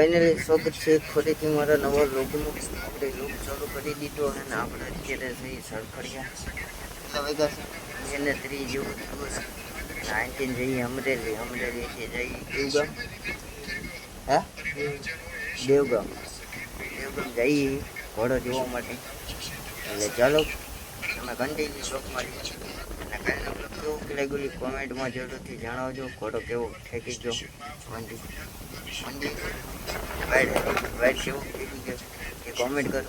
Finally સ્વાગત છે ફરીથી મારા નવા લોગમાં. આપણે લોગ ચાલુ કરી દીધો અને આપણે અત્યારે થઈ સરખડિયા કેટલા વાગ્યા છે એને 3 જેવું થયું છે. 19 જઈએ અમરેલીથી જઈએ દેવગામ. હા દેવગામ જઈએ ઘોડો જોવા માટે. એટલે ચાલો તમે કન્ટિન્યુ બ્લોગમાં રહીએ અને કાલનો બ્લોગ કેવો લાગ્યો કોમેન્ટમાં જરૂરથી જણાવજો. ઘોડો કેવો ઠેકી ગયો મંડી વાઇટ કેવું ઠેકી ગયો એ કોમેન્ટ કરો.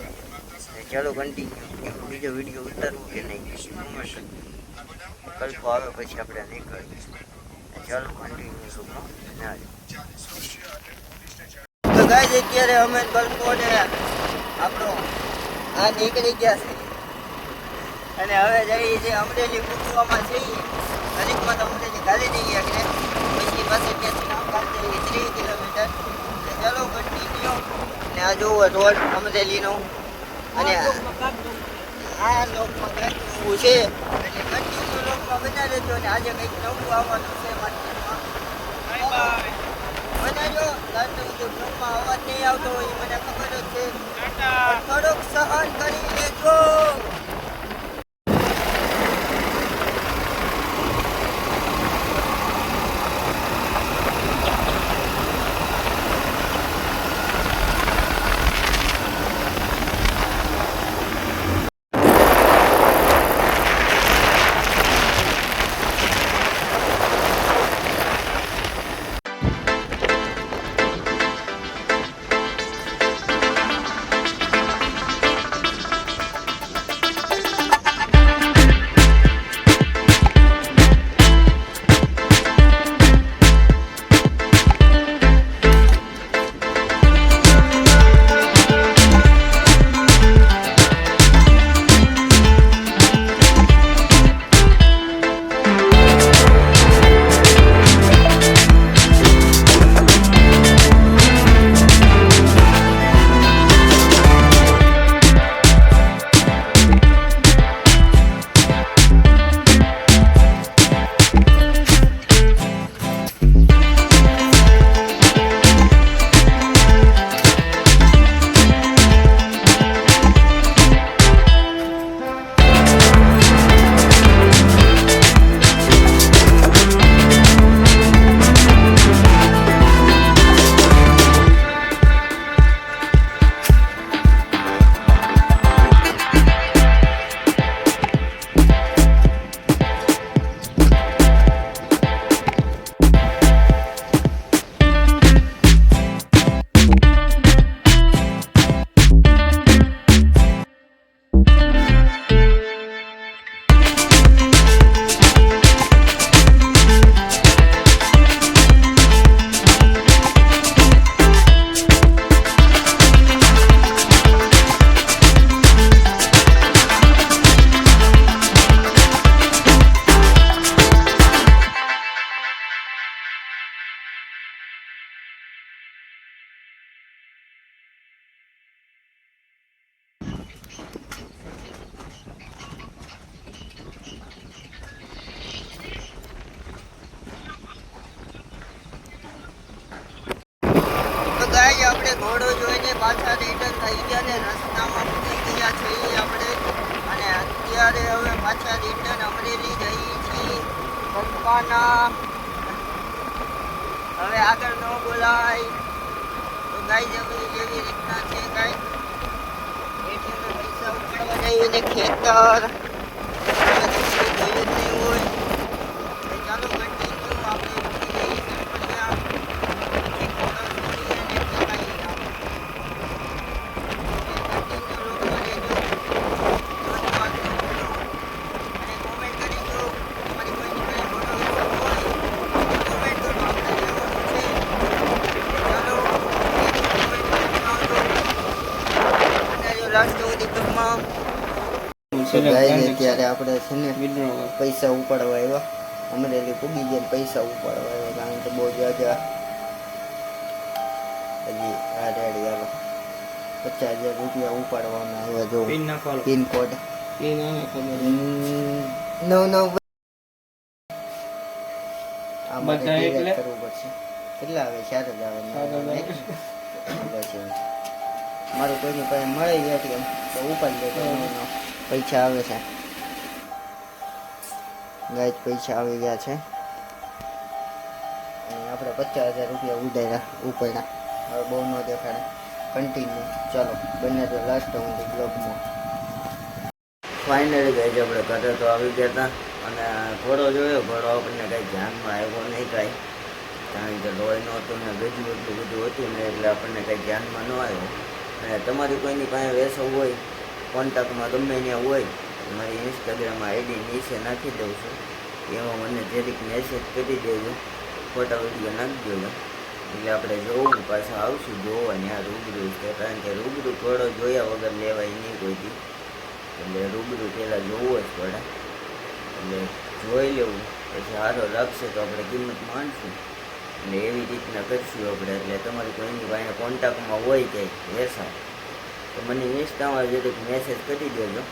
ચાલો કન્ટિન્યુ બીજો વિડીયો ઉતારવું કે નહીં કોમેન્ટ કલ્પો આવે પછી આપણે નીકળીએ. ચાલો કન્ટિન્યુ બ્લોગમાં ના તો ગાઈસ અત્યારે અમે કલ્પો ને આપણો આ નીકળી ગયા છે અને હવે જઈએ છીએ અમરેલી પૂછવામાં છીએ. નજીકમાં તો અમરેલી ગાલી દઈ ગયા કે પછી પાસે ત્યાંથી નામ કાઢી 30 કિલોમીટર. ચાલો કન્ટિન્યુ. ને આ જોવો રોડ અમરેલીનો અને આ લોકમાં કાઢવું છે એટલે કન્ટિન્યુ લોકમાં બના રહેજો. અને આજે કંઈક નવું આવવાનું છે માર્કેટમાં. બનાજો લાસ્ટ સુધી બ્લોગમાં અવાજ નહીં આવતો હોય એ મને ખબર જ છે. થોડોક સહન કરી લેજો. આપણે ઘોડો જોઈને પાછા રિટર્ન થઈ ગયા ને રસ્તામાં પહોંચી ગયા છીએ આપણે. અને અત્યારે હવે પાછા રિટર્ન અમરેલી જઈએ છીએ પપ્પાના. હવે આગળ ન બોલાય તો ગાય જેવી રીતના છે કાંઈ એટીએમ પૈસા ઉપાડવા જઈએ ને ખેતર જોયું જ નહીં હોય. ચાલો કન્ટિન્યુ આપણે ત્યારે આપણે છે ને પૈસા ઉપાડવા આવ્યા અમરેલી પૂગી ગયા. પૈસા ઉપાડવા આવ્યા કારણ કે બહુ જાજા હજી આ રેડી હાલો 50,000 રૂપિયા ઉપાડવામાં આવ્યા. જો પિનકોડ 9 આમાં કરવું પડશે. કેટલા આવે 4 જ આવે. પછી મારું કોઈની પાસે મળે છે એટીએમ તો ઉપાડી દે પૈસા આવે છે ગાય પૈસા આવી ગયા છે અને આપણે 50,000 રૂપિયા ઉડાડ્યા ઉપાડ્યા હવે બહુ ન દેખાડે કન્ટિન્યુ ચાલો બંને તો લાસ્ટ સુધી બ્લોગમાં ફાઇનલી ગાય આપણે ઘરે તો આવી ગયા હતા અને ઘોડો જોયો ઘોડો આપણને કાંઈ ધ્યાનમાં આવ્યો નહીં કાંઈ કારણ કે લોહી નહોતું ને ગજું એટલું બધું હતું ને એટલે આપણને કંઈ ધ્યાનમાં ન આવ્યો અને તમારી કોઈની પાસે વેસો હોય કોન્ટેક્ટમાં ગમે ત્યાં હોય મારી ઇન્સ્ટાગ્રામ આઈડી નીચે નાખી દઉં છું એમાં મને જરીક મેસેજ કરી દેજો ફોટા વિડીયો નાખી દેજો એટલે આપણે જોવું પાછા આવશું જોવા ત્યાં રૂબરૂ છે કારણ કે રૂબરૂ ઘોડો જોયા વગર લેવાય નહીં કોઈથી એટલે રૂબરૂ પહેલાં જોવું જ પડે એટલે જોઈ લેવું પછી સારો લાગશે તો આપણે કિંમત માનશું એટલે એવી રીતના કરશું આપણે એટલે તમારી કોઈની પાસે કોન્ટેક્ટમાં હોય કે વેસા તો મને ઇન્સ્ટામાં જરીક મેસેજ કરી દેજો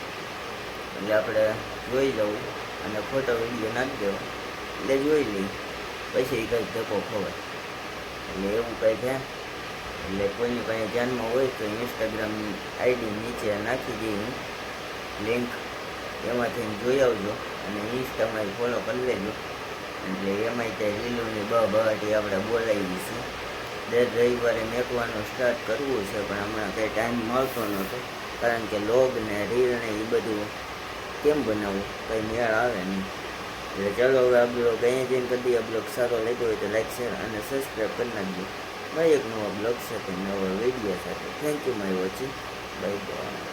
એટલે આપણે જોઈ જવું અને ફોટો વિડીયો નાખી દેવો એટલે જોઈ લઈએ પછી કંઈક ધક્કો ખવાય એટલે એવું કંઈ છે એટલે કોઈની પાસે ધ્યાનમાં હોય તો ઇન્સ્ટાગ્રામની આઈડી નીચે નાખી દઈએ લિંક એમાંથી જોઈ આવજો અને ઇન્સ્ટામાં ફોલો કરી લેજો એટલે એમાંય ત્યાં લીલુંની બહાટી આપણે બોલાવી દઈશું દર રવિવારે મેકવાનું સ્ટાર્ટ કરવું છે પણ હમણાં કંઈ ટાઈમ મળતો નહોતો કારણ કે લોગ ને રીલ ને એ બધું કેમ બનાવવું કંઈ મેળ આવે નહીં એટલે ચાલો હવે આ બ્લોગ અહીંયા જઈને કરી આ બ્લોગ સારો લાગ્યો હોય તો લાઈક શેર અને સબસ્ક્રાઈબ કરી નાખજો ભાઈ એક નવા બ્લોગ સાથે નવા વિડીયો સાથે thank you my watching bye bye.